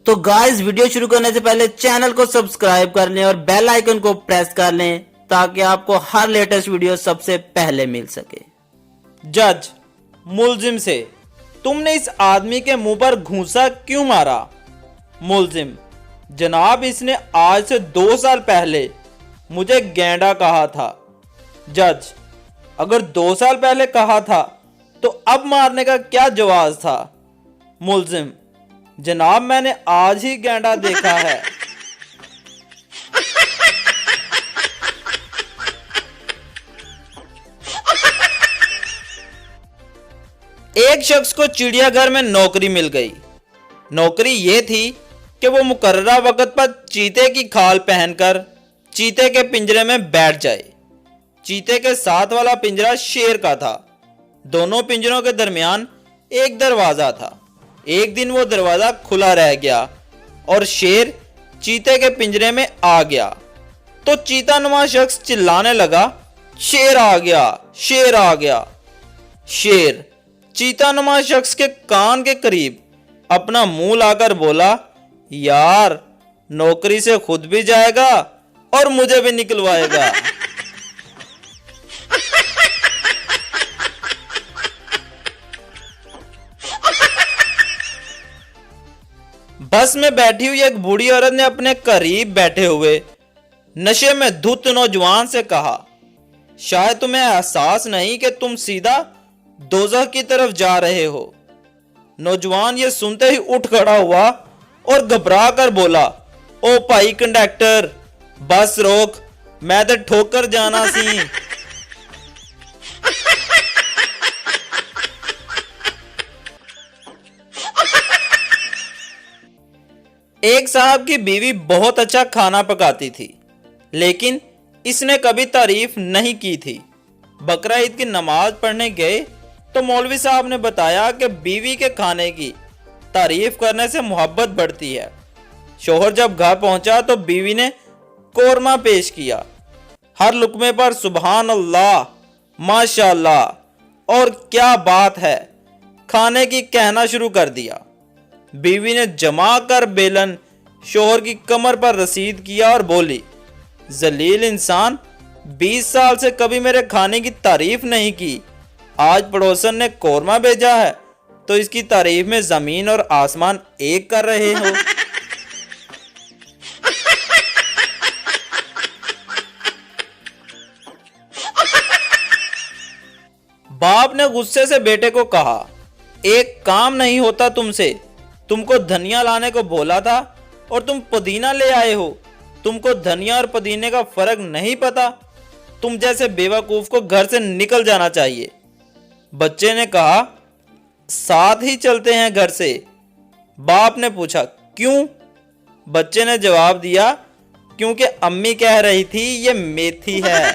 तो guys video शुरू करने से पहले चैनल को सब्सक्राइब कर लें और बेल आइकन को प्रेस कर लें ताकि आपको हर लेटेस्ट वीडियो सबसे पहले मिल सके। जज, मुलजिम से तुमने इस आदमी के मुंह पर घूंसा क्यों मारा? मुलजिम, जनाब इसने आज से 2 साल पहले मुझे गैंडा कहा था। जज, अगर 2 साल पहले कहा था तो अब मारने का क्या जवाब था? मुलजिम, जनाब मैंने आज ही गैंडा देखा है। एक शख्स को चिड़ियाघर में नौकरी मिल गई। नौकरी यह थी कि वो मुकर्ररा वक्त पर चीते की खाल पहनकर चीते के पिंजरे में बैठ जाए। चीते के साथ वाला पिंजरा शेर का था। दोनों पिंजरों के दरमियान एक दरवाजा था। एक दिन वो दरवाजा खुला रह गया और शेर चीते के पिंजरे में आ गया तो चीता नुमा शख्स चिल्लाने लगा, शेर आ गया, शेर आ गया। शेर चीता नुमा शख्स के कान के करीब अपना मुंह लाकर बोला, यार नौकरी से खुद भी जाएगा और मुझे भी निकलवाएगा। बस में बैठी हुई एक बूढ़ी औरत ने अपने करीब बैठे हुए नशे में धुत नौजवान से कहा, शायद तुम्हें एहसास नहीं कि तुम सीधा दोज़ख की तरफ जा रहे हो। नौजवान ये सुनते ही उठ खड़ा हुआ और घबरा कर बोला, ओ भाई कंडक्टर, बस रोक, मैं तो ठोकर जाना सी। एक साहब की बीवी बहुत अच्छा खाना पकाती थी, लेकिन इसने कभी तारीफ नहीं की थी। बकरा ईद की नमाज पढ़ने गए तो मौलवी साहब ने बताया कि बीवी के खाने की तारीफ करने से मोहब्बत बढ़ती है। शोहर जब घर पहुंचा तो बीवी ने कोरमा पेश किया। हर लुकमे पर सुभान अल्लाह, माशाअल्लाह और क्या बात है खाने की कहना शुरू कर दिया। बीवी ने जमा कर बेलन शोहर की कमर पर रसीद किया और बोली, जलील इंसान, 20 साल से कभी मेरे खाने की तारीफ नहीं की, आज पड़ोसन ने कोरमा भेजा है तो इसकी तारीफ में जमीन और आसमान एक कर रहे हो। बाप ने गुस्से से बेटे को कहा, एक काम नहीं होता तुमसे, तुमको धनिया लाने को बोला था और तुम पुदीना ले आए हो। तुमको धनिया और पुदीने का फर्क नहीं पता। तुम जैसे बेवकूफ को घर से निकल जाना चाहिए। बच्चे ने कहा, साथ ही चलते हैं घर से। बाप ने पूछा, क्यों? बच्चे ने जवाब दिया, क्योंकि अम्मी कह रही थी ये मेथी है।